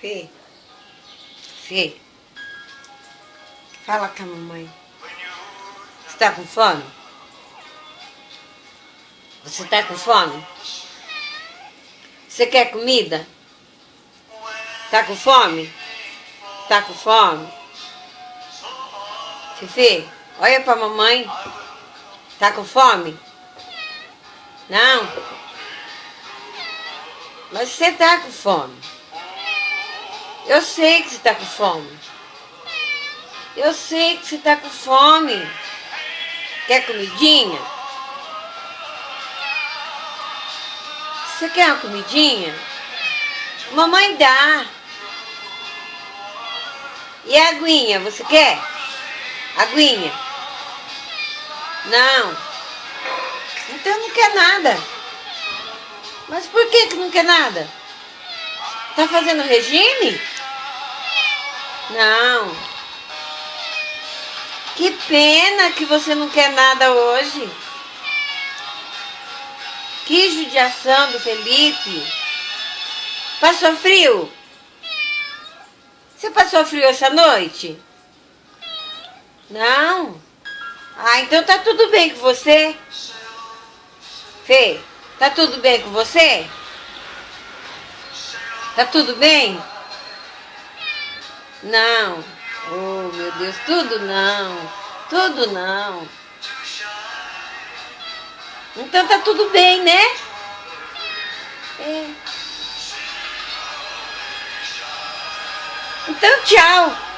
Fê, Fê, fala com a mamãe. Você tá com fome? Você tá com fome? Você quer comida? Tá com fome? Tá com fome? Fê, olha pra mamãe. Tá com fome? Não? Mas você tá com fome. Eu sei que você tá com fome. Eu sei que você tá com fome. Quer comidinha? Você quer uma comidinha? Mamãe dá. E a aguinha, você quer? Aguinha? Não. Então não quer nada. Mas por que não quer nada? Tá fazendo regime? Não. Que pena que você não quer nada hoje. Que judiação do Felipe. Passou frio? Você passou frio essa noite? Não? Ah, então tá tudo bem com você? Fê, tá tudo bem com você? Tá tudo bem? Não. Oh, meu Deus, tudo não. Tudo não. Então tá tudo bem, né? É. Então tchau.